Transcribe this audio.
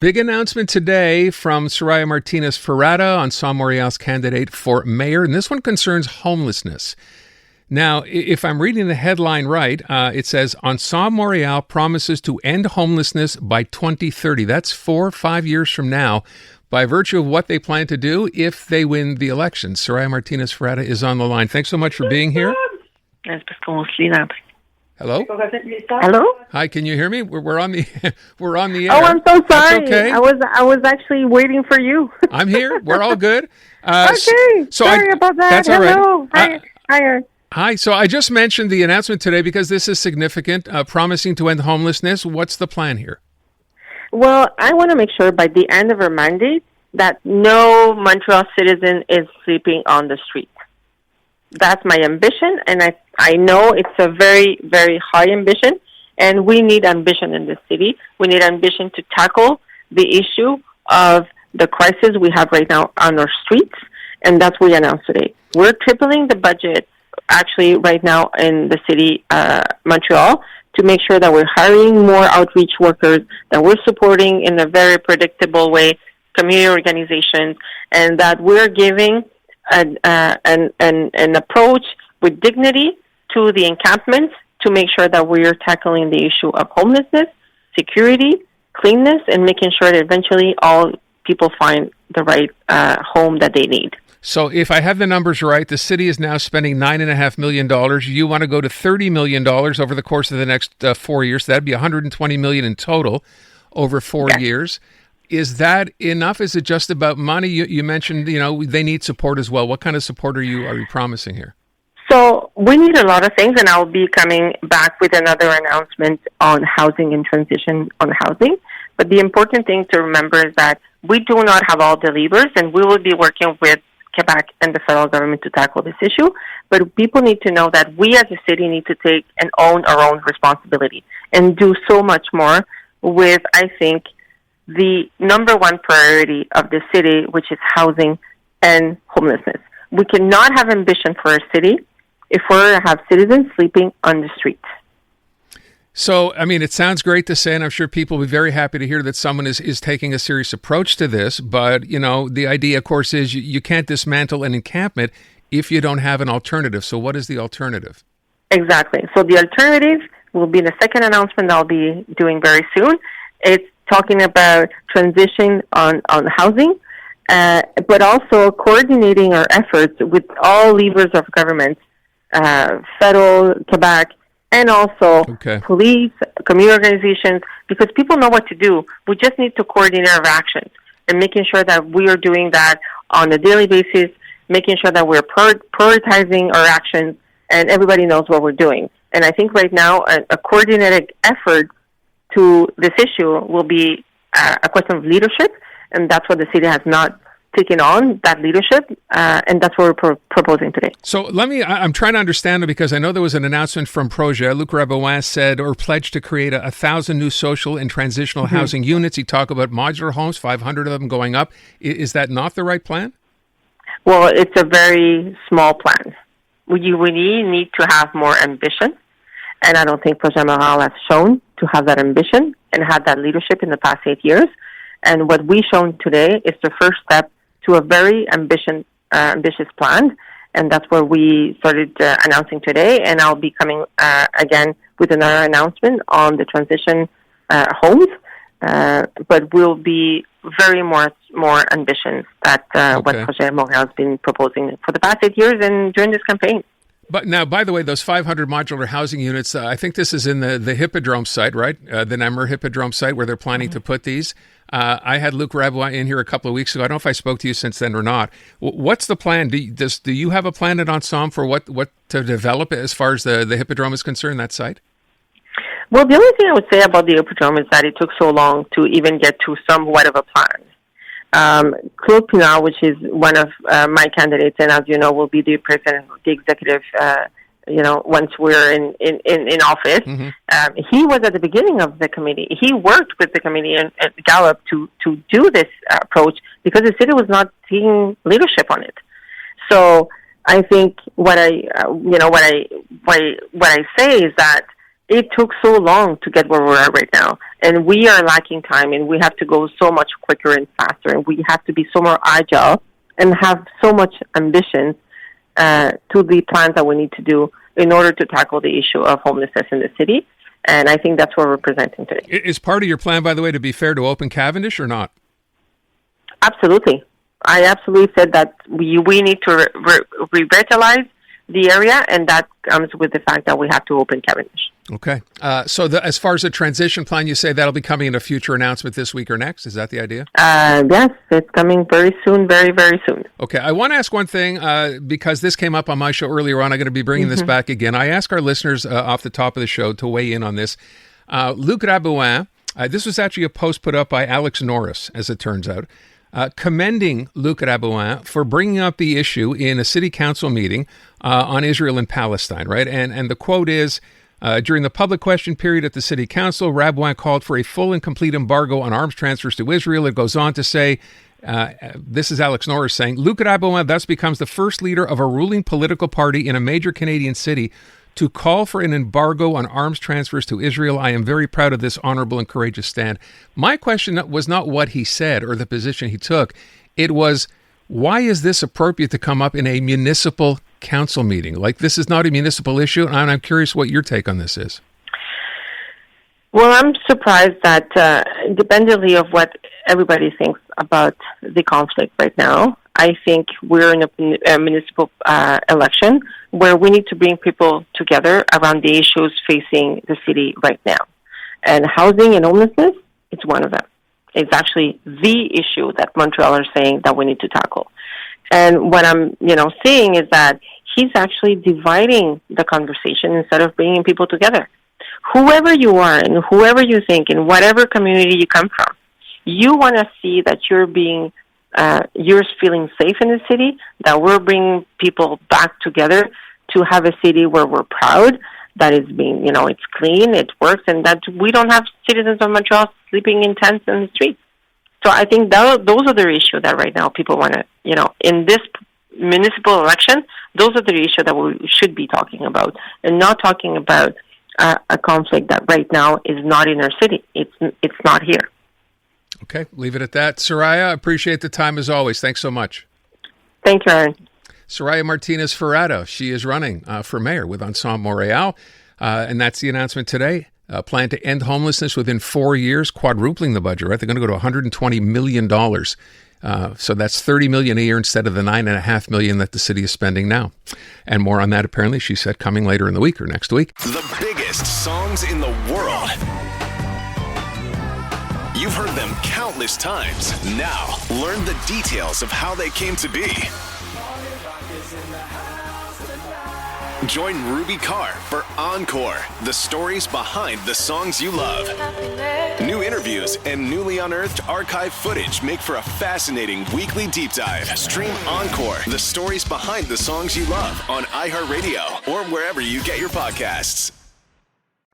Big announcement today from Soraya Martinez-Ferrada, Ensemble Montreal's candidate for mayor, and this one concerns homelessness. Now, if I'm reading the headline right, it says Ensemble Montreal promises to end homelessness by 2030. That's 4 or 5 years from now, by virtue of what they plan to do if they win the election. Soraya Martinez-Ferrada is on the line. Thanks so much for being here. Hello? Hello? Hi, can you hear me? We're on the we're on the air. Oh, I'm so sorry. That's okay. I was actually waiting for you. I'm here. We're all good. Okay. Sorry about that. That's all right. Hello. Hi. Hi. So I just mentioned the announcement today because this is significant, promising to end homelessness. What's the plan here? Well, I want to make sure by the end of our mandate that no Montreal citizen is sleeping on the street. That's my ambition, and I know it's a very, very high ambition, and we need ambition in this city. We need ambition to tackle the issue of the crisis we have right now on our streets, and that's what we announced today. We're tripling the budget, actually, right now in the city, Montreal, to make sure that we're hiring more outreach workers, that we're supporting in a very predictable way community organizations, and that we're giving an approach with dignity to the encampments to make sure that we are tackling the issue of homelessness, security, cleanness, and making sure that eventually all people find the right home that they need. So if I have the numbers right, the city is now spending $9.5 million. You want to go to $30 million over the course of the next 4 years. So that'd be $120 million in total over 4 years. Is that enough? Is it just about money? You mentioned, they need support as well. What kind of support are you promising here? So we need a lot of things, and I'll be coming back with another announcement on housing and transition on housing. But the important thing to remember is that we do not have all the levers, and we will be working with Quebec and the federal government to tackle this issue. But people need to know that we as a city need to take and own our own responsibility and do so much more with, I think, the number one priority of the city, which is housing and homelessness. We cannot have ambition for our city if we have citizens sleeping on the streets. So, it sounds great to say, and I'm sure people will be very happy to hear that someone is taking a serious approach to this. But, the idea, of course, is you can't dismantle an encampment if you don't have an alternative. So what is the alternative? Exactly. So the alternative will be the second announcement I'll be doing very soon. It's talking about transition on housing, but also coordinating our efforts with all levers of government, federal, Quebec, and also police, community organizations, because people know what to do. We just need to coordinate our actions and making sure that we are doing that on a daily basis, making sure that we're prioritizing our actions, and everybody knows what we're doing. And I think right now a coordinated effort to this issue will be a question of leadership, and that's what the city has not taken on, that leadership, and that's what we're proposing today. So I'm trying to understand it because I know there was an announcement from Projet. Luc Rabouin said or pledged to create 1,000 new social and transitional housing units. He talked about modular homes, 500 of them going up. Is that not the right plan? Well, it's a very small plan. We need to have more ambition. And I don't think Projet Montreal has shown to have that ambition and had that leadership in the past 8 years. And what we've shown today is the first step to a very ambitious plan. And that's what we started announcing today. And I'll be coming again with another announcement on the transition homes. But we'll be very more ambitious at what Projet Montreal has been proposing for the past 8 years and during this campaign. But now, by the way, those 500 modular housing units, I think this is in the Hippodrome site, right? The Namur Hippodrome site where they're planning to put these. I had Luc Rabouin in here a couple of weeks ago. I don't know if I spoke to you since then or not. What's the plan? Do you have a plan at Ensemble for what to develop as far as the Hippodrome is concerned, that site? Well, the only thing I would say about the Hippodrome is that it took so long to even get to somewhat of a plan. Claude Pinard, which is one of my candidates, and as you know, will be the president of the executive, once we're in office. He was at the beginning of the committee. He worked with the committee at Gallup to do this approach because the city was not taking leadership on it. So I think what I say is that it took so long to get where we're at right now. And we are lacking time, and we have to go so much quicker and faster, and we have to be so more agile and have so much ambition to the plans that we need to do in order to tackle the issue of homelessness in the city. And I think that's what we're presenting today. Is part of your plan, by the way, to be fair, to open Cavendish or not? Absolutely. I absolutely said that we need to revitalize the area, and that comes with the fact that we have to open Cavendish. Okay. So as far as the transition plan, you say that'll be coming in a future announcement this week or next? Is that the idea? Yes, it's coming very soon, very, very soon. Okay. I want to ask one thing, because this came up on my show earlier on. I'm going to be bringing this back again. I ask our listeners off the top of the show to weigh in on this. Luc Rabouin, this was actually a post put up by Alex Norris, as it turns out, commending Luc Rabouin for bringing up the issue in a city council meeting on Israel and Palestine, right? And the quote is, during the public question period at the city council, Rabouin called for a full and complete embargo on arms transfers to Israel. It goes on to say, this is Alex Norris saying, Luc Rabouin thus becomes the first leader of a ruling political party in a major Canadian city to call for an embargo on arms transfers to Israel. I am very proud of this honorable and courageous stand. My question was not what he said or the position he took. It was, why is this appropriate to come up in a municipal council meeting? Like, this is not a municipal issue, and I'm curious what your take on this is. Well, I'm surprised that, independently of what everybody thinks about the conflict right now, I think we're in a municipal election where we need to bring people together around the issues facing the city right now. And housing and homelessness, it's one of them. It's actually the issue that Montreal are saying that we need to tackle. And what I'm, seeing is that he's actually dividing the conversation instead of bringing people together. Whoever you are and whoever you think and whatever community you come from, you want to see that you're feeling safe in the city, that we're bringing people back together to have a city where we're proud, that is being, it's clean, it works, and that we don't have citizens of Montreal sleeping in tents in the streets. So I think those are the issues that right now people want to, in this municipal election, those are the issues that we should be talking about, and not talking about a conflict that right now is not in our city. It's not here. Okay, leave it at that. Soraya, appreciate the time as always. Thanks so much. Thank you, Aaron. Soraya Martinez-Ferrada, she is running for mayor with Ensemble Montreal, and that's the announcement today. Plan to end homelessness within 4 years, quadrupling the budget, right? They're going to go to $120 million. So that's $30 million a year instead of the $9.5 million that the city is spending now. And more on that, apparently, she said, coming later in the week or next week. The biggest songs in the world. You've heard them countless times. Now, learn the details of how they came to be. Join Ruby Carr for Encore, the stories behind the songs you love. New interviews and newly unearthed archive footage make for a fascinating weekly deep dive. Stream Encore, the stories behind the songs you love on iHeartRadio or wherever you get your podcasts.